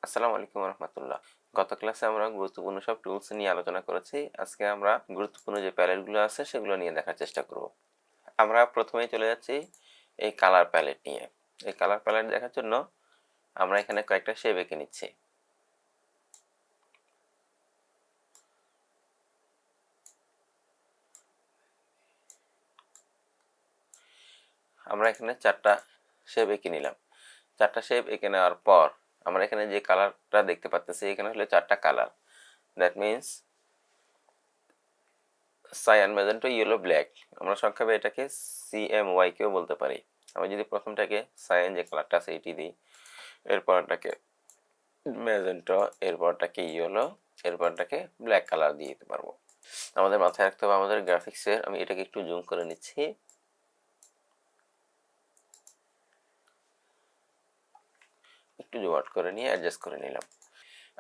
আসসালামু আলাইকুম রহমতুল্লাহ। গত ক্লাসে আমরা গুরুত্বপূর্ণ সব টুলস নিয়ে আলোচনা করেছি। আজকে আমরা গুরুত্বপূর্ণ যে প্যালেটগুলো আছে সেগুলো নিয়ে দেখার চেষ্টা করব। আমরা প্রথমেই চলে যাচ্ছি এই কালার প্যালেট নিয়ে। এই কালার প্যালেট দেখার জন্য আমরা এখানে কয়েকটা শেপ এঁকে নিচ্ছি। আমরা এখানে চারটা শেপ এঁকে নিলাম। চারটা শেপ এঁকে নেওয়ার পর আমরা এখানে যে কালারটা দেখতে পাচ্ছি এখানে হলো চারটা colour. That means cyan, magenta, yellow, black. আমরা সংক্ষেপে এটাকে CMY কেও বলতে পারি। আমি যদি প্রথমটাকে সায়ান যে কালারটা আছে এটি দিই, এরপরটাকে ম্যাজেন্টা, এরপরটাকে ইয়েলো, এরপরটাকে ব্ল্যাক কালার দিয়ে দিতে পারবো। আমাদের মাথায় রাখতে হবে আমাদের গ্রাফিক্সের, আমি এটাকে একটু জুম করে নিচ্ছি, একটু জুম আউট করে নিয়ে অ্যাডজাস্ট করে নিলাম।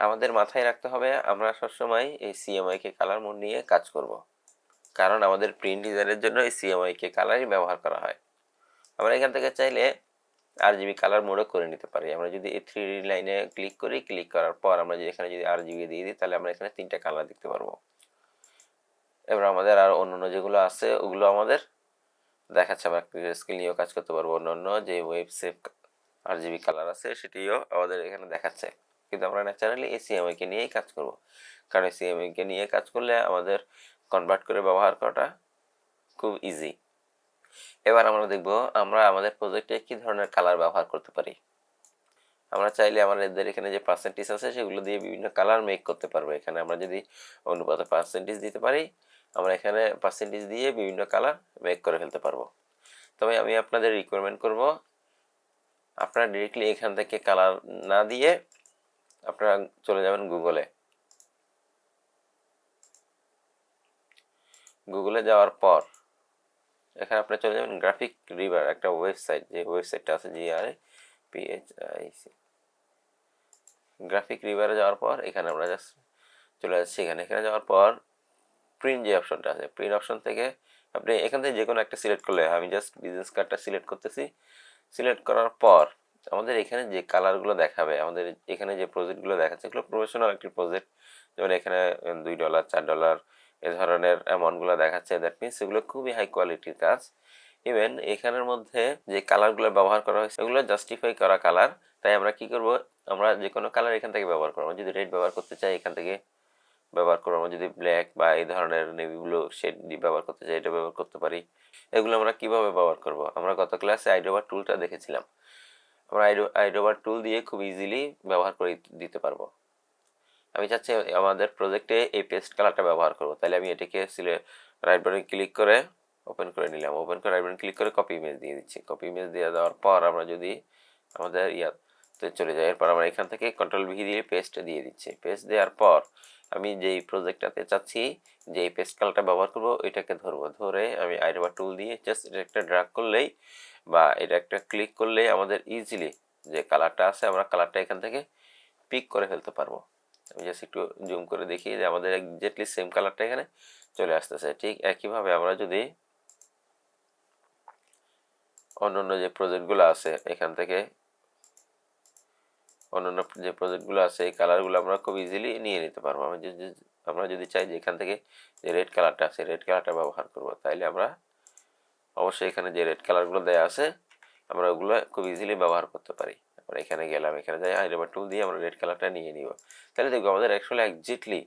আমাদের মাথায় রাখতে হবে আমরা সবসময় এই CMY কে কালার মোড নিয়ে কাজ করব, কারণ আমাদের প্রিন্ট ডিজাইনের জন্য এই CMY কে কালারই ব্যবহার করা হয়। আমরা এখান থেকে চাইলে RGB কালার মোডও করে নিতে পারি। আমরা যদি এই 3D লাইনে ক্লিক করি, ক্লিক করার পর আমরা যদি এখানে যদি RGB দিয়ে দিই তাহলে আমরা এখানে তিনটা কালার দেখতে পারবো। এবার আমাদের আর অন্যান্য যেগুলো আছে ওগুলো আমাদের দেখাচ্ছে, আমরা স্কেল নিয়েও কাজ করতে পারবো। অন্যান্য যে ওয়েব শেপ RGB কালার আছে সেটিও আমাদের এখানে দেখাচ্ছে, কিন্তু আমরা ন্যাচারালি এই CMY কে নিয়েই কাজ করব, কারণ এই CMY কে নিয়ে কাজ করলে আমাদের কনভার্ট করে ব্যবহার করাটা খুব ইজি। এবার আমরা দেখব আমরা আমাদের প্রজেক্টে কি ধরনের কালার ব্যবহার করতে পারি। আমরা চাইলে আমাদের এখানে যে পার্সেন্টেজ আছে সেগুলো দিয়ে বিভিন্ন কালার মেক করতে পারবো। এখানে আমরা যদি অনুপাতে পার্সেন্টেজ দিতে পারি, আমরা এখানে পার্সেন্টেজ দিয়ে বিভিন্ন কালার মেক করে ফেলতে পারবো। তবে আমি আপনাদের রিকমেন্ড করব আপনারা ডিরেক্টলি এখান থেকে কালার না দিয়ে আপনারা চলে যাবেন গুগলে যাওয়ার পর এখানে আপনারা চলে যাবেন গ্রাফিক রিভার, একটা ওয়েবসাইট, যে ওয়েবসাইটটা আছে GRAPHIC। গ্রাফিক রিভারে যাওয়ার পর এখানে আমরা জাস্ট চলে যাচ্ছি। এখানে যাওয়ার পর প্রিন্ট যে অপশনটা আছে, প্রিন্ট অপশন থেকে আপনি এখান থেকে যে কোনো একটা সিলেক্ট করলে, আমি জাস্ট বিজনেস কার্ডটা সিলেক্ট করতেছি। সিলেক্ট করার পর আমাদের এখানে যে কালারগুলো দেখাবে, আমাদের এখানে যে প্রজেক্টগুলো দেখাচ্ছে এগুলো প্রফেশনাল একটি প্রজেক্ট। যেমন এখানে $2, $4 এ ধরনের অ্যামাউন্টগুলো দেখাচ্ছে। দ্যাট মিনস এগুলো খুবই হাই কোয়ালিটির কাজ। ইভেন এখানের মধ্যে যে কালারগুলো ব্যবহার করা হয়েছে এগুলো জাস্টিফাই করা কালার। তাই আমরা কি করব, আমরা যে কোনো কালার এখান থেকে ব্যবহার করবো। যদি রেড ব্যবহার করতে চাই এখান থেকে ব্যবহার করবো, আমরা যদি ব্ল্যাক বা এই ধরনের নেভি ব্লু শেড ব্যবহার করতে চাই এটা ব্যবহার করতে পারি। এগুলো আমরা কিভাবে ব্যবহার করব, আমরা গত ক্লাসে আইডোবা টুলটা দেখেছিলাম। আমরা আইডোবা টুল দিয়ে খুব ইজিলি ব্যবহার করে দিতে পারবো। আমি চাচ্ছি আমাদের প্রজেক্টে এই পেস্ট কালারটা ব্যবহার করব, তাহলে আমি এটাকে রাইট বাটন ক্লিক করে ওপেন করে নিলাম। ওপেন করে রাইট বাটন ক্লিক করে কপি ইমেজ দিয়ে দিচ্ছি। কপি ইমেজ দিয়ে দেওয়ার পর আমরা যদি আমাদের ইয়াতে চলে যাই, এরপর আমরা এখান থেকে কন্ট্রোল ভি দিয়ে পেস্ট দিয়ে দিচ্ছি। পেস্ট দেওয়ার পর আমি যেই প্রজেক্টটাতে চাচ্ছি যে এই পেস্ট কালারটা ব্যবহার করব এটাকে ধরবো, ধরে আমি আইডোবা টুল দিয়ে জাস্ট এটা একটা ড্র্যাগ করলেই বা এটা একটা ক্লিক করলেই আমাদের ইজিলি যে কালারটা আছে আমরা কালারটা এখান থেকে পিক করে ফেলতে পারবো। আমি জাস্ট একটু জুম করে দেখি যে আমাদের এক্স্যাক্টলি সেম কালারটা এখানে চলে আসতেছে। ঠিক একইভাবে আমরা যদি অন্যান্য যে প্রজেক্টগুলো আছে এখান থেকে অন্যান্য যে প্রজেক্টগুলো আছে এই কালারগুলো আমরা খুব ইজিলি নিয়ে নিতে পারবো। আমরা যদি চাই যে এখান থেকে যে রেড কালারটা আছে রেড কালারটা ব্যবহার করব, তাইলে আমরা অবশ্যই এখানে যে রেড কালারগুলো দেওয়া আছে আমরা ওগুলো খুব ইজিলি ব্যবহার করতে পারি। আমরা এখানে গেলাম, এখানে যাই আইডোবা টুল দিয়ে আমরা রেড কালারটা নিয়ে নিব। তাহলে দেখবো আমাদের অ্যাকচুয়ালি এক্স্যাক্টলি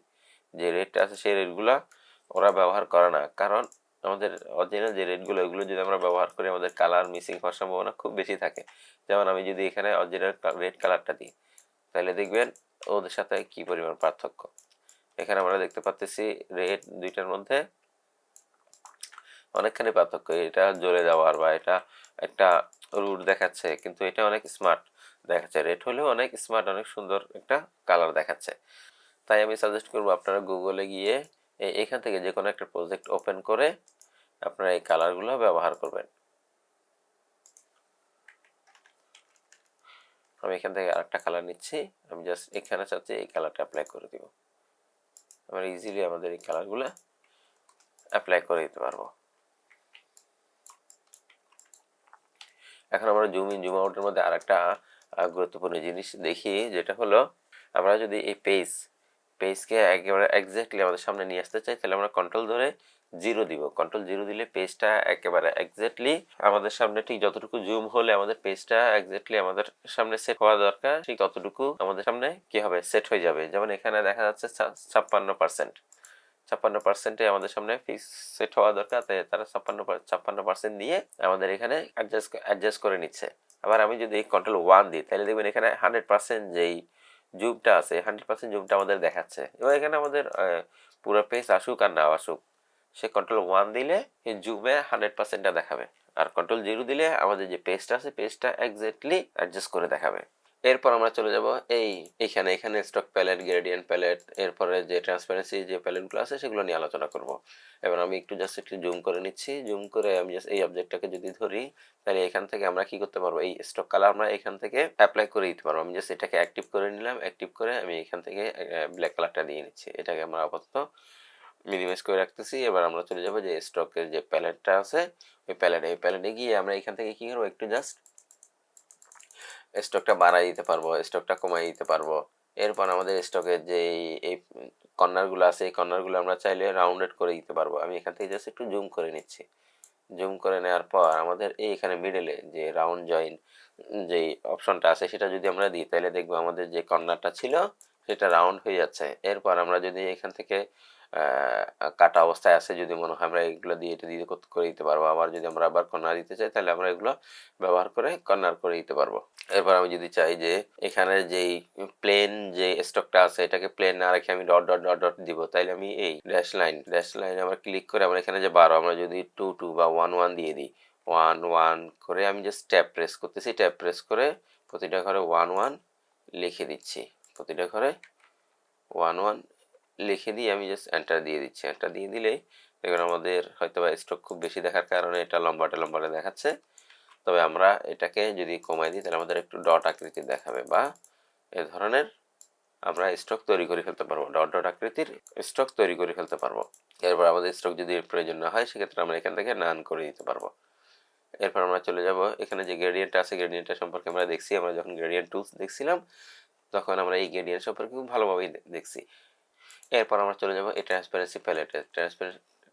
যে রেডটা আছে সেই রেডগুলো ওরা ব্যবহার করে না, কারণ আমাদের অরিজিনাল যে রেডগুলো ওগুলো যদি আমরা ব্যবহার করি আমাদের কালার মিসিং হওয়ার সম্ভাবনা খুব বেশি থাকে। যেমন আমি যদি এখানে অরিজিনাল রেড কালারটা দিই তাহলে দেখবেন ওদের সাথে কি পরিমাণ পার্থক্য। এখানে আমরা দেখতে পাচ্ছি রেড দুইটার মধ্যে অনেকখানি পার্থক্য। এটা জ্বলে যাওয়ার বা এটা একটা রুট দেখাচ্ছে, কিন্তু এটা অনেক স্মার্ট দেখাচ্ছে। রেড হলেও অনেক স্মার্ট, অনেক সুন্দর একটা কালার দেখাচ্ছে। তাই আমি সাজেস্ট করবো আপনারা গুগলে গিয়ে এখান থেকে যে কোনো একটা প্রজেক্ট ওপেন করে আপনারা এই কালারগুলো ব্যবহার করবেন। আমি এখান থেকে আরেকটা কালার নিচ্ছি, আমি জাস্ট এখানে চাচ্ছি এই কালারটা অ্যাপ্লাই করে দিব। আমরা ইজিলি আমাদের এই কালারগুলো অ্যাপ্লাই করে দিতে পারবো। এখন আমরা জুম ইন জুম আউটের মধ্যে আরেকটা গুরুত্বপূর্ণ জিনিস দেখি, যেটা হলো আমরা যদি এই পেজকে একেবারে এক্স্যাক্টলি আমাদের সামনে নিয়ে আসতে চাই, তাহলে আমরা কন্ট্রোল ধরে 0 দিব। কন্ট্রোল 0 দিলে পেজটা একেবারে এক্স্যাক্টলি আমাদের সামনে ঠিক যতটুকু জুম হলে আমাদের পেজটা এক্স্যাক্টলি আমাদের সামনে সেট হওয়া দরকার, ঠিক ততটুকু আমাদের সামনে কি হবে, সেট হয়ে যাবে। যেমন এখানে দেখা যাচ্ছে 56%, 56%-এ আমাদের সামনে ফিক্স সেট হওয়া দরকার, তাই তারা 56% দিয়ে আমাদের এখানে অ্যাডজাস্ট করে নিচ্ছে। আবার আমি যদি কন্ট্রোল 1 দিই, তাহলে দেখবেন এখানে 100% যেই জুমটা আছে, 100% জুমটা আমাদের দেখাচ্ছে। এবং এখানে আমাদের পুরো পেজ আসুক আর না আসুক, সে কন্ট্রোল 1 দিলে এই জুমে 100%টা দেখাবে, আর কন্ট্রোল 0 দিলে আমাদের যে পেজটা আছে পেজটা এক্স্যাক্টলি অ্যাডজাস্ট করে দেখাবে। এরপর আমরা চলে যাব এখানে স্টক প্যালেট, গ্রেডিয়েন্ট প্যালেট, এরপরে যে ট্রান্সপারেন্সি যে প্যালেটগুলো আছে সেগুলো নিয়ে আলোচনা করব। এবার আমি একটু জুম করে নিচ্ছি। জুম করে আমি জাস্ট এই অবজেক্টটাকে যদি ধরি, তাহলে এখান থেকে আমরা কি করতে পারবো, এই স্টক কালার আমরা এখান থেকে অ্যাপ্লাই করে দিতে পারবো। আমি জাস্ট এটাকে অ্যাক্টিভ করে নিলাম, অ্যাক্টিভ করে আমি এখান থেকে ব্ল্যাক কালারটা দিয়ে নিচ্ছি। এটাকে আমরা আপাতত মিনিমাইজ করে রাখতেছি। এবার আমরা চলে যাব যে স্টকের যে প্যালেটটা আছে ওই প্যালেটে গিয়ে আমরা এখান থেকে কি করবো, একটু জাস্ট স্টকটা বাড়াই দিতে পারবো, স্টকটা কমাই দিতে পারবো। এরপর আমাদের স্টকের যে এই কর্নারগুলো আছে এই কর্নারগুলো আমরা চাইলে রাউন্ডেড করে দিতে পারবো। আমি এখান থেকে জাস্ট একটু জুম করে নিচ্ছি। জুম করে নেওয়ার পর আমাদের এইখানে মিডলে যে রাউন্ড জয়েন যেই অপশনটা আছে সেটা যদি আমরা দিই, তাহলে দেখবো আমাদের যে কর্নারটা ছিল সেটা রাউন্ড হয়ে যাচ্ছে। এরপর আমরা যদি এখান থেকে কাটা অবস্থায় আছে যদি মনে হয়, আমরা এগুলো দিয়ে এটা দিয়ে করে দিতে পারবো। আবার যদি আমরা আবার কর্নার দিতে চাই, তাহলে আমরা এগুলো ব্যবহার করে কর্নার করে দিতে পারবো। এরপর আমি যদি চাই যে এখানে যেই প্লেন যে স্টকটা আছে এটাকে প্লেন না রেখে আমি ডট ডট ডট ডট দিব, তাইলে আমি এই ড্যাশ লাইন আমরা ক্লিক করে আমরা এখানে যে 12 আমরা যদি 2 বা 1 দিয়ে দিই, 1 করে আমি জাস্ট ট্যাব প্রেস করতেছি। ট্যাব প্রেস করে প্রতিটা ঘরে 1 লিখে দিচ্ছি। প্রতিটা ঘরে 1 লিখে দিয়ে আমি জাস্ট এন্টার দিয়ে দিচ্ছি। এন্টার দিয়ে দিলেই দেখবেন আমাদের হয়তো বা স্টক খুব বেশি দেখার কারণে এটা লম্বাটে দেখাচ্ছে। তবে আমরা এটাকে যদি কমাই দিই, তাহলে আমাদের একটু ডট আকৃতির দেখাবে, বা এ ধরনের আমরা স্টক তৈরি করে ফেলতে পারবো, ডট ডট আকৃতির স্টক তৈরি করে ফেলতে পারবো। এরপর আমাদের স্টক যদি প্রয়োজন না হয়, সেক্ষেত্রে আমরা এখান থেকে নান করে দিতে পারবো। এরপর আমরা চলে যাব এখানে যে গ্রেডিয়েন্টটা আছে, গ্রেডিয়েন্টটা সম্পর্কে আমরা দেখছি। আমরা যখন গ্রেডিয়েন্ট টুলস দেখছিলাম তখন আমরা এই গ্রেডিয়েন্ট সম্পর্কে খুব ভালোভাবেই দেখছি। এরপর আমরা চলে যাব এই ট্রান্সপারেন্সি প্যালেটে।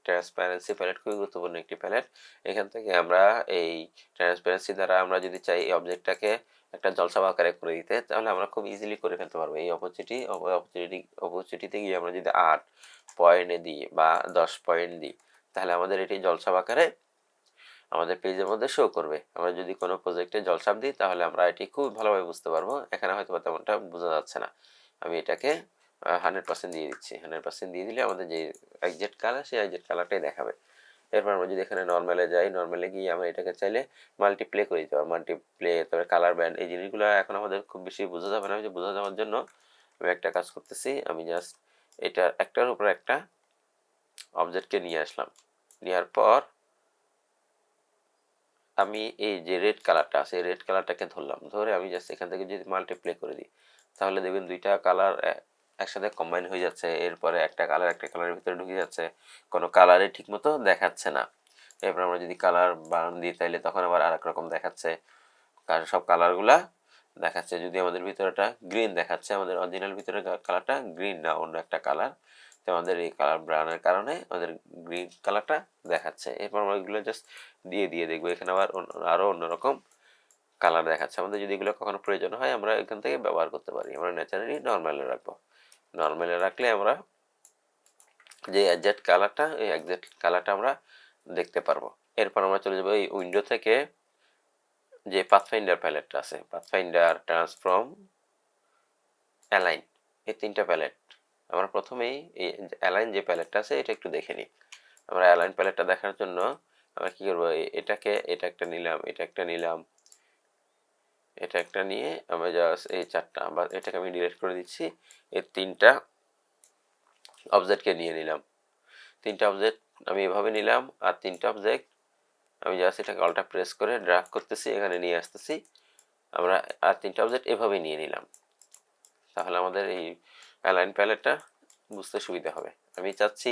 ট্রান্সপারেন্সি প্যালেট খুবই গুরুত্বপূর্ণ একটি প্যালেট। এখান থেকে আমরা এই ট্রান্সপারেন্সি দ্বারা আমরা যদি চাই এই অবজেক্টটাকে একটা জলছাপ আকারে করে দিতে, তাহলে আমরা খুব ইজিলি করে ফেলতে পারবো। এই অপরচুনিটিতে গিয়ে আমরা যদি 8 পয়েন্ট দিই বা 10 পয়েন্ট দিই, তাহলে আমাদের এটি জলছাপ আকারে আমাদের পেজের মধ্যে শো করবে। আমরা যদি কোনো প্রজেক্টে জলছাপ দিই, তাহলে আমরা এটি খুব ভালোভাবে বুঝতে পারবো। এখানে হয়তো তেমনটা বোঝা যাচ্ছে না। আমি এটাকে 100% দিয়ে দিচ্ছি। 100% দিয়ে দিলে আমাদের যে এক্সাক্ট কালার সেই এক্সাক্ট কালারটাই দেখাবে। এরপর আমরা যদি এখানে নর্মালে যাই, নর্মালে গিয়ে আমরা এটাকে চাইলে মাল্টিপ্লে করে দিতে পারবো। মাল্টিপ্লে, তারপরে কালার ব্যান্ড, এই জিনিসগুলো এখন আমাদের খুব বেশি বোঝা যাবে না। যে বোঝা যাওয়ার জন্য আমি একটা কাজ করতেছি, আমি জাস্ট এটা একটার উপর একটা অবজেক্টকে নিয়ে আসলাম। নেওয়ার পর আমি এই যে রেড কালারটা আছে, রেড কালারটাকে ধরলাম, ধরে আমি জাস্ট এখান থেকে যদি মাল্টিপ্লে করে দিই, তাহলে দেখবেন দুইটা কালার একসাথে কম্বাইন হয়ে যাচ্ছে। এরপরে একটা কালারের ভিতরে ঢুকে যাচ্ছে, কোনো কালারে ঠিকমতো দেখাচ্ছে না। এরপর আমরা যদি কালার বাড়ান দিই, তাইলে তখন আবার আরেক রকম দেখাচ্ছে। কারণ সব কালারগুলা দেখাচ্ছে, যদি আমাদের ভিতরেটা গ্রিন দেখাচ্ছে, আমাদের অরিজিনাল ভিতরে কালারটা গ্রিন না, অন্য একটা কালার। তো আমাদের এই কালার ব্রাউনের কারণে আমাদের গ্রিন কালারটা দেখাচ্ছে। এরপর আমরা এগুলো জাস্ট দিয়ে দেখবো এখানে আবার আরও অন্যরকম কালার দেখাচ্ছে। আমাদের যদি এগুলো কখনো প্রয়োজন হয়, আমরা এখান থেকে ব্যবহার করতে পারি। আমরা ন্যাচারালি নর্মালে রাখবো। নর্মালে রাখলে আমরা যে এক্সাক্ট কালারটা, এই এক্সাক্ট কালারটা আমরা দেখতে পারবো। এরপর আমরা চলে যাবো এই উইন্ডো থেকে যে পাথফাইন্ডার প্যালেটটা আছে, পাথফাইন্ডার, ট্রান্সফর্ম, অ্যালাইন, এই তিনটা প্যালেট। আমরা প্রথমেই এই অ্যালাইন যে প্যালেটটা আছে এটা একটু দেখে নিই। আমরা অ্যালাইন প্যালেটটা দেখার জন্য আমরা কি করবো, এটা একটা নিলাম, এটা একটা নিলাম, এটা একটা নিয়ে আমরা জাস্ট এই চারটা, বা এটাকে আমি ডিলিট করে দিচ্ছি। এই তিনটা অবজেক্টকে নিয়ে নিলাম। তিনটা অবজেক্ট আমি এভাবে নিলাম, আর তিনটা অবজেক্ট আমি জাস্ট এটাকে অল্টা প্রেস করে ড্র্যাগ করতেছি, এখানে নিয়ে আসতেছি। আমরা আর তিনটা অবজেক্ট এভাবেই নিয়ে নিলাম। তাহলে আমাদের এই অ্যালাইন প্যালেটটা বুঝতে সুবিধা হবে। আমি চাচ্ছি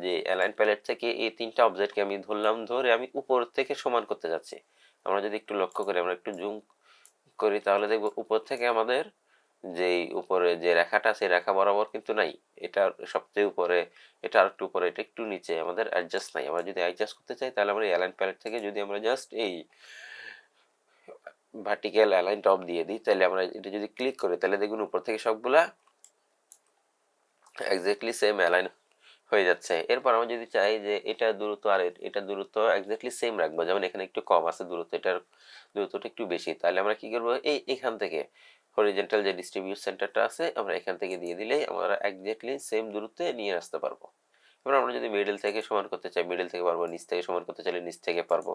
যে অ্যালাইন প্যালেট থেকে এই তিনটা অবজেক্টকে আমি ধরলাম, ধরে আমি উপর থেকে সমান করতে যাচ্ছি। আমরা যদি একটু লক্ষ্য করি, আমরা একটু জুম করি, তাহলে দেখব উপর থেকে আমাদের যেই উপরে যে রেখাটা সেই রেখা বরাবর কিন্তু নাই, এটা সবচেয়ে উপরে, এটা আর একটু উপরে, এটা একটু নিচে, আমাদের অ্যাডজাস্ট নাই। আমরা যদি অ্যাডজাস্ট করতে চাই তাহলে আমরা অ্যালাইন প্যালেট থেকে যদি আমরা জাস্ট এই ভার্টিক্যাল অ্যালাইন টপ দিয়ে দিই, তাহলে আমরা এটা যদি ক্লিক করি তাহলে দেখুন উপর থেকে সবগুলা এক্স্যাক্টলি সেম অ্যালাইন হয়ে যাচ্ছে। এরপর আমরা যদি চাই যে এটা দূরত্ব আর এটা দূরত্ব এক্স্যাক্টলি সেম রাখবো, যেমন এখানে একটু কম আছে দূরত্ব, এটার দূরত্বটা একটু বেশি, তাহলে আমরা কি করবো, এখান থেকে হরিজেন্টাল যে ডিস্ট্রিবিউট সেন্টারটা আছে আমরা এখান থেকে দিয়ে দিলেই আমরা এক্স্যাক্টলি সেম দূরত্বে নিয়ে আসতে পারবো। এবার আমরা যদি মিডল থেকে সমান করতে চাই মিডল থেকে পারবো, নিচ থেকে সমান করতে চাইলে নিচ থেকে পারবো।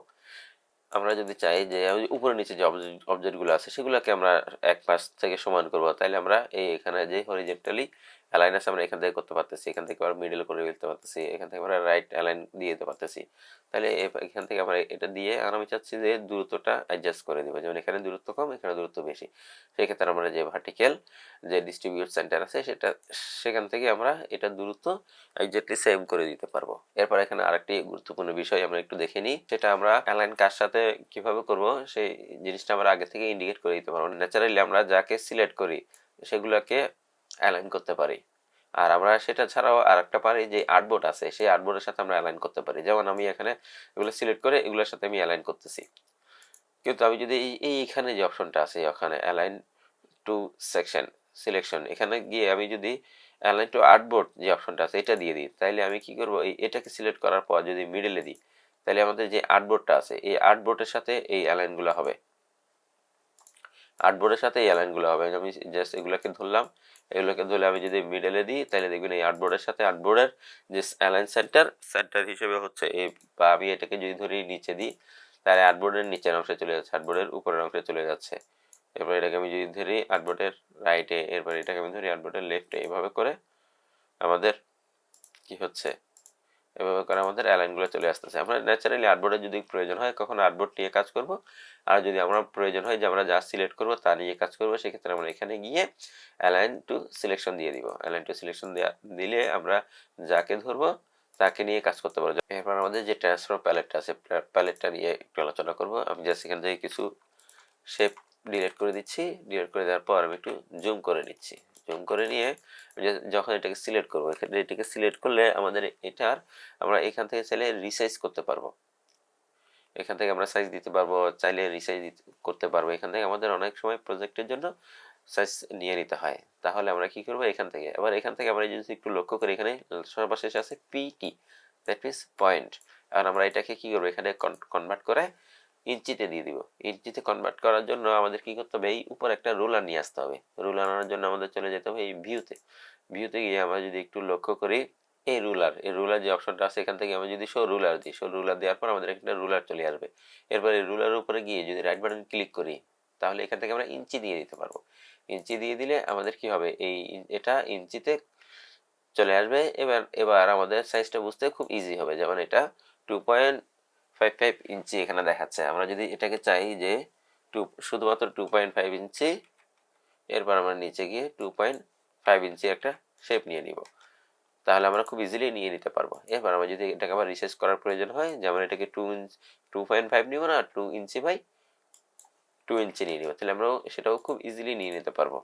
আমরা যদি চাই যে উপরে নিচে যে অবজেক্টগুলো আছে সেগুলোকে আমরা এক পাশ থেকে সমান করব, তাইলে আমরা এখানে যে হরিজেন্টালি অ্যালাইন আছে আমরা এখান থেকে করতে পারতেছি, এখান থেকে আমরা মিডল করে ফেলতে পারতেছি, এখান থেকে আমরা রাইট অ্যালাইন দিয়ে দিতে পারতেছি। তাহলে এখান থেকে আমরা এটা দিয়ে, আর আমি চাচ্ছি যে দূরত্বটা অ্যাডজাস্ট করে দিব, যেমন এখানে দূরত্ব কম এখানে দূরত্ব বেশি, সেই ক্ষেত্রে আমরা যে ভার্টিক্যাল যে ডিস্ট্রিবিউট সেন্টার আছে সেখান থেকে আমরা এটা দূরত্ব এক্স্যাক্টলি সেম করে দিতে পারবো। এরপর এখানে আরেকটি গুরুত্বপূর্ণ বিষয় আমরা একটু দেখে নিই, সেটা আমরা অ্যালাইন কার সাথে কিভাবে করব সেই জিনিসটা আমরা আগে থেকে ইন্ডিকেট করে দিতে পারবো। ন্যাচারালি আমরা যাকে সিলেক্ট করি সেগুলোকে অ্যালাইন করতে পারি, আর আমরা সেটা ছাড়াও আর একটা পারি যে আর্টবোর্ড আছে সেই আর্টবোর্ডের সাথে আমরা অ্যালাইন করতে পারি। যেমন আমি এখানে এগুলো সিলেক্ট করে এগুলোর সাথে আমি অ্যালাইন করতেছি, কিন্তু আমি যদি এইখানে যে অপশনটা আছে ওখানে অ্যালাইন টু সেকশন সিলেকশন, এখানে গিয়ে আমি যদি অ্যালাইন টু আর্টবোর্ড যে অপশনটা আছে এটা দিয়ে দিই, তাইলে আমি কি করব, এটাকে সিলেক্ট করার পর যদি মিডলে দিই তাহলে আমাদের যে আর্টবোর্ডটা আছে এই আর্টবোর্ডের সাথে এই অ্যালাইনগুলো হবে, আর্টবোর্ডের সাথে এই অ্যালাইনগুলো হবে। আমি জাস্ট এগুলোকে ধরলাম, এগুলোকে ধরলে আমি যদি মিডলে দিই তাহলে দেখবেন এই আর্টবোর্ডের সাথে আর্টবোর্ডের যে অ্যালাইন সেন্টার হিসেবে হচ্ছে এই, বা আমি এটাকে যদি ধরি নিচে দিই তাহলে আর্টবোর্ডের নিচের অংশে চলে যাচ্ছে, আর্টবোর্ডের উপরের অংশে চলে যাচ্ছে। এরপর এটাকে আমি যদি ধরি আর্টবোর্ডের রাইটে, এরপর এটাকে আমি ধরি আর্টবোর্ডের লেফটে, এভাবে করে আমাদের কি হচ্ছে, এভাবে করে আমাদের অ্যালাইনগুলো চলে আসতেছে। আমরা ন্যাচারালি আর্টবোর্ডের যদি প্রয়োজন হয় কখনো আর্টবোর্ড নিয়ে কাজ করব, আর যদি আমরা প্রয়োজন হয় যে আমরা যা সিলেক্ট করব তা নিয়ে কাজ করব, সেক্ষেত্রে আমরা এখানে গিয়ে অ্যালাইন টু সিলেকশন দিয়ে দিব। অ্যালাইন টু সিলেকশন দিলে আমরা যাকে ধরবো তাকে নিয়ে কাজ করতে পারবো। এরপর আমাদের যে ট্রান্সফর্ম প্যালেটটা আছে প্যালেটটা নিয়ে একটু আলোচনা করব। আমি জাস্ট এখান থেকে কিছু শেপ ডিলিট করে দিচ্ছি, ডিলিট করে দেওয়ার পর আমি একটু জুম করে নিচ্ছি, জুম করে নিয়ে যখন এটাকে সিলেক্ট করবো এখানে এটাকে সিলেক্ট করলে আমাদের এটার আমরা এখান থেকে চাইলে রিসাইজ করতে পারবো, এখান থেকে আমরা সাইজ দিতে পারবো, চাইলে রিসাইজ করতে পারবো। এখান থেকে আমাদের অনেক সময় প্রজেক্টের জন্য সাইজ নিয়ে নিতে হয়। তাহলে আমরা কি করবো, এখান থেকে আবার এখান থেকে আমরা যদি একটু লক্ষ্য করি এখানে সর্বশেষে আছে পিটি, দ্যাট মিনস পয়েন্ট। আর আমরা এটাকে কি করবো, এখানে কনভার্ট করে ইঞ্চিতে দিয়ে দিব। ইঞ্চিতে কনভার্ট করার জন্য আমাদের কি করতে হবে, এই উপর একটা রুলার নিয়ে আসতে হবে। রুলার আনার জন্য আমাদের চলে যেতে হবে এই ভিউতে, ভিউতে গিয়ে আমরা যদি একটু লক্ষ্য করি এই রুলার যে অপশনটা আছে এখান থেকে আমরা যদি শো রুলার দিই, শো রুলার দেওয়ার পর আমাদের একটা রুলার চলে আসবে। এরপর এই রুলারের উপরে গিয়ে যদি রাইট বাটন ক্লিক করি তাহলে এখান থেকে আমরা ইঞ্চি দিয়ে দিতে পারবো। ইঞ্চি দিয়ে দিলে আমাদের কি হবে, এটা ইঞ্চিতে চলে আসবে। এবার এবার আমাদের সাইজটা বুঝতে খুব ইজি হবে, যেমন এটা 2.55 ইঞ্চি এখানে দেখাচ্ছে। আমরা যদি এটাকে চাই যে শুধুমাত্র 2.5 ইঞ্চি, এরপর আমরা নিচে গিয়ে 2.5 ইঞ্চি একটা শেপ নিয়ে নিব, তাহলে আমরা খুব ইজিলি নিয়ে নিতে পারবো। এরপর আমরা যদি এটাকে আবার রিসাইজ করার প্রয়োজন হয়, যেমন এটাকে 2.5 নিব না, 2 ইঞ্চি বাই 2 ইঞ্চি নিয়ে নিব, তাহলে আমরা সেটাও খুব ইজিলি নিয়ে নিতে পারবো।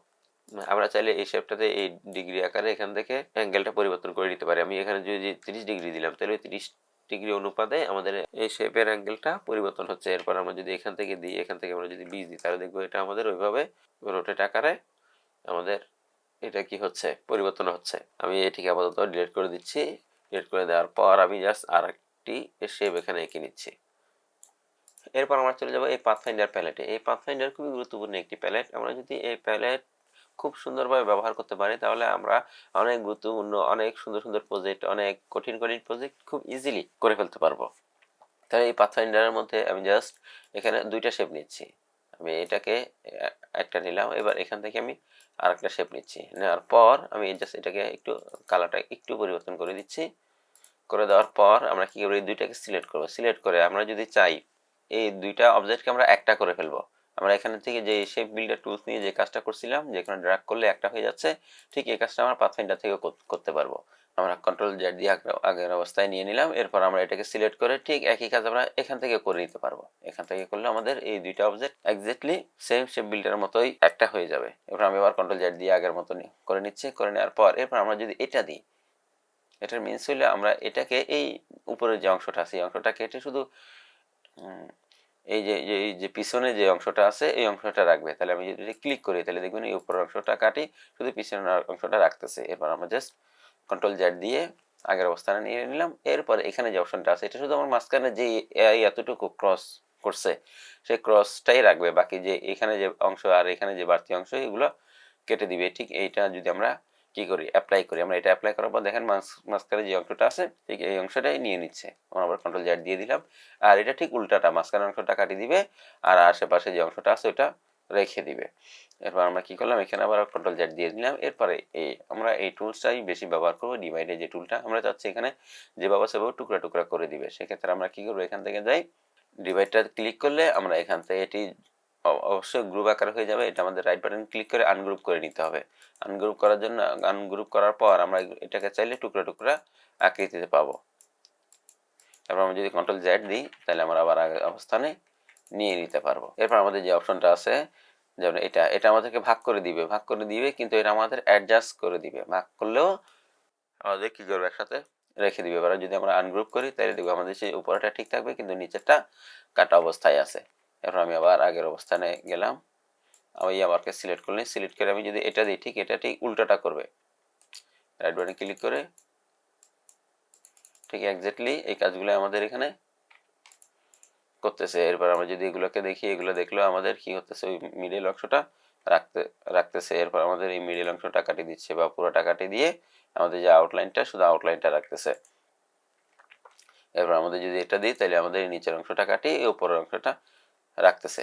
আমরা চাইলে এই শেপটাতে এই ডিগ্রি আকারে এখান থেকে অ্যাঙ্গেলটা পরিবর্তন করে নিতে পারি। আমি এখানে যদি 30 ডিগ্রি দিলাম তাহলে 30 ডিগ্রি অনুপাতে আমাদের এই শেপের অ্যাঙ্গেলটা পরিবর্তন হচ্ছে। এরপর আমরা যদি এখান থেকে দিই, এখান থেকে আমরা যদি 20 দিই তাহলে দেখবো এটা আমাদের ওইভাবে রোটেট আকারে আমাদের এটা কি হচ্ছে, পরিবর্তন হচ্ছে। আমি এটিকে আপাতত ডিলিট করে দিচ্ছি। ডিলিট করে দেওয়ার পর আমি জাস্ট আর একটি শেপ এখানে এঁকে নিচ্ছি। এরপর আমরা চলে যাবো এই পাথফাইন্ডার প্যালেটে। এই পাথফাইন্ডার খুবই গুরুত্বপূর্ণ একটি প্যালেট। আমরা যদি এই প্যালেট খুব সুন্দরভাবে ব্যবহার করতে পারি তাহলে আমরা অনেক গুরুত্বপূর্ণ, অনেক সুন্দর সুন্দর প্রজেক্ট, অনেক কঠিন কঠিন প্রজেক্ট খুব ইজিলি করে ফেলতে পারবো। তাহলে এই পাথফাইন্ডারের মধ্যে আমি জাস্ট এখানে দুইটা শেপ নিচ্ছি। আমি এটাকে একটা নিলাম, এবার এখান থেকে আমি আর একটা শেপ নিচ্ছি। নেওয়ার পর আমি জাস্ট এটাকে একটু কালারটা একটু পরিবর্তন করে দিচ্ছি। করে দেওয়ার পর আমরা কি করবো, এই দুইটাকে সিলেক্ট করবো। সিলেক্ট করে আমরা যদি চাই এই দুইটা অবজেক্টকে আমরা একটা করে ফেলবো। আমরা এখানে থেকে যে শেপ বিল্ডার টুলস নিয়ে যে কাজটা করছিলাম, যেখানে ড্র্যাগ করলে একটা হয়ে যাচ্ছে, ঠিক এই কাজটা আমরা পাথফাইন্ডার থেকে করতে পারবো। আমরা কন্ট্রোল জেড দিয়ে আগের অবস্থায় নিয়ে নিলাম। এরপর আমরা এটাকে সিলেক্ট করে ঠিক একই কাজ আমরা এখান থেকে করে নিতে পারবো। এখান থেকে করলে আমাদের এই দুইটা অবজেক্ট এক্স্যাক্টলি সেম শেপ বিল্ডারের মতোই একটা হয়ে যাবে। এরপর আমি আবার কন্ট্রোল জেড দিয়ে আগের মতো করে নিচ্ছি। করে নেওয়ার পর এরপর আমরা যদি এটা দিই, এটার মিনস হইলে আমরা এটাকে এই উপরের যে অংশটা আছে এই অংশটা কেটে শুধু এই যে পিছনে যে অংশটা আছে এই অংশটা রাখবে। তাহলে আমি যদি ক্লিক করি তাহলে দেখবেন এই উপরের অংশটা কাটি, শুধু পিছনের অংশটা রাখতেছে। এরপর আমরা জাস্ট কন্ট্রোল জেড দিয়ে আগের অবস্থানে নিয়ে নিলাম। এরপর এখানে যে অপশনটা আছে এটা শুধু আমার মাঝখানে যে এতটুকু ক্রস করছে সেই ক্রসটাই রাখবে, বাকি যে এখানে যে অংশ আর এখানে যে বাড়তি অংশ এগুলো কেটে দিবে। ঠিক এইটা যদি আমরা কি করি, অ্যাপ্লাই করি, আমরা এটা অ্যাপ্লাই করার পর দেখেন মাঝখানে যে অংশটা আছে ঠিক এই অংশটাই নিয়ে নিচ্ছে। আমরা আবার কন্ট্রোল জেড দিয়ে দিলাম। আর এটা ঠিক উল্টাটা, মাঝখানের অংশটা কাটিয়ে দিবে আর আশেপাশে যে অংশটা আছে ওটা রেখে দিবে। এরপর আমরা কি করলাম, এখানে আবার কন্ট্রোল জেড দিয়ে দিলাম। এরপরে আমরা এই টুলসটাই বেশি ব্যবহার করবো। ডিভাইডের যে টুলটা আমরা চাচ্ছি এখানে যেভাবে সেভাবে টুকরা টুকরা করে দিবে। সেক্ষেত্রে আমরা কি করবো, এখান থেকে যাই, ডিভাইডটা ক্লিক করলে আমরা এখান থেকে এটি অবশ্যই গ্রুপ আকার হয়ে যাবে। এটা আমাদের রাইট বাটন ক্লিক করে আনগ্রুপ করে নিতে হবে। আনগ্রুপ করার জন্য আনগ্রুপ করার পর আমরা এটাকে চাইলে টুকরা টুকরা আকৃতিতে পাবো। এরপর আমরা যদি কন্ট্রোল জেড দিই তাহলে আমরা আবার আগের অবস্থানে নিয়ে নিতে পারবো। এরপর আমাদের যে অপশনটা আছে, যেমন এটা আমাদেরকে ভাগ করে দিবে কিন্তু এটা আমাদের অ্যাডজাস্ট করে দিবে। ভাগ করলেও আমাদের কি করবে, একসাথে রেখে দিবে। এবার যদি আমরা আনগ্রুপ করি তাহলে দেখবো আমাদের সেই উপরটা ঠিক থাকবে কিন্তু নিচেরটা কাটা অবস্থায় আছে। এরপর আমি আবার আগের অবস্থানে গেলাম, আমি আবারকে সিলেক্ট করলাম। সিলেক্ট করে আমি যদি এটা দিই ঠিক এটা ঠিক উল্টাটা করবে। রাইট বাটনে ক্লিক করে ঠিক এক্স্যাক্টলি এই কাজগুলো আমাদের এখানে করতেছে। এরপর আমরা যদি এগুলোকে দেখি, এগুলো দেখলেও আমাদের কি হতেছে, ওই মিডল অংশটা রাখতেছে। এরপর আমাদের এই মিডল অংশটা কাটিয়ে দিচ্ছে বা পুরোটা কাটিয়ে দিয়ে আমাদের যে আউটলাইনটা শুধু আউটলাইনটা রাখতেছে। এরপর আমাদের যদি এটা দিই তাহলে আমাদের নিচের অংশটা কাটিয়ে এই উপরের অংশটা রাখতেছে।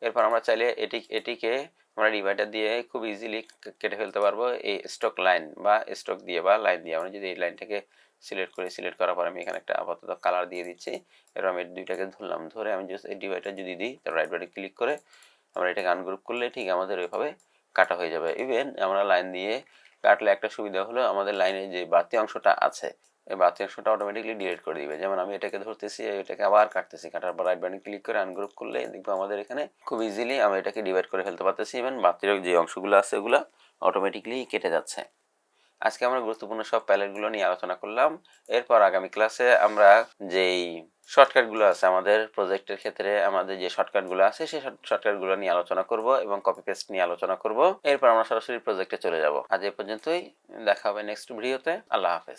এরপর আমরা চাইলে এটিকে আমরা ডিভাইডার দিয়ে খুব ইজিলি কেটে ফেলতে পারবো এই স্টক লাইন বা স্টক দিয়ে বা লাইন দিয়ে। আমরা যদি এই লাইনটাকে সিলেক্ট করি, সিলেক্ট করার পর আমি এখানে একটা আপাতত কালার দিয়ে দিচ্ছি। এরপর আমি দুইটাকে ধরলাম, ধরে আমি জাস্ট এই ডিভাইডার যদি দিই তাহলে রাইট বাটনে ক্লিক করে আমরা এটাকে আনগ্রুপ করলে ঠিক আমাদের ওইভাবে কাটা হয়ে যাবে। ইভেন আমরা লাইন দিয়ে কাটলে একটা সুবিধা হলো আমাদের লাইনের যে বাড়তি অংশটা আছে এই বাড়তি অংশটা অটোমেটিকলি ডিলিট করে দিবে। যেমন আমি এটাকে ধরতেছি, এটাকে আবার কাটতেছি, কাটার পর রাইট বাটনে ক্লিক করে আনগ্রুপ করলে দেখবো আমাদের এখানে খুব ইজিলি আমরা এটাকে ডিভাইড করে ফেলতে পারতেছি। ইভেন বাড়তি যে অংশগুলো আছে ওগুলো অটোমেটিকলি কেটে যাচ্ছে। আজকে আমরা গুরুত্বপূর্ণ সব প্যালেটগুলো নিয়ে আলোচনা করলাম। এরপর আগামী ক্লাসে আমরা যেই শর্টকাটগুলো আছে আমাদের প্রজেক্টের ক্ষেত্রে, আমাদের যে শর্টকাটগুলো আছে সেই শর্টকাটগুলো নিয়ে আলোচনা করব এবং কপি পেস্ট নিয়ে আলোচনা করব। এরপর আমরা সরাসরি প্রজেক্টে চলে যাব। আজ এই পর্যন্তই, দেখা হবে নেক্সট ভিডিওতে। আল্লাহ হাফেজ।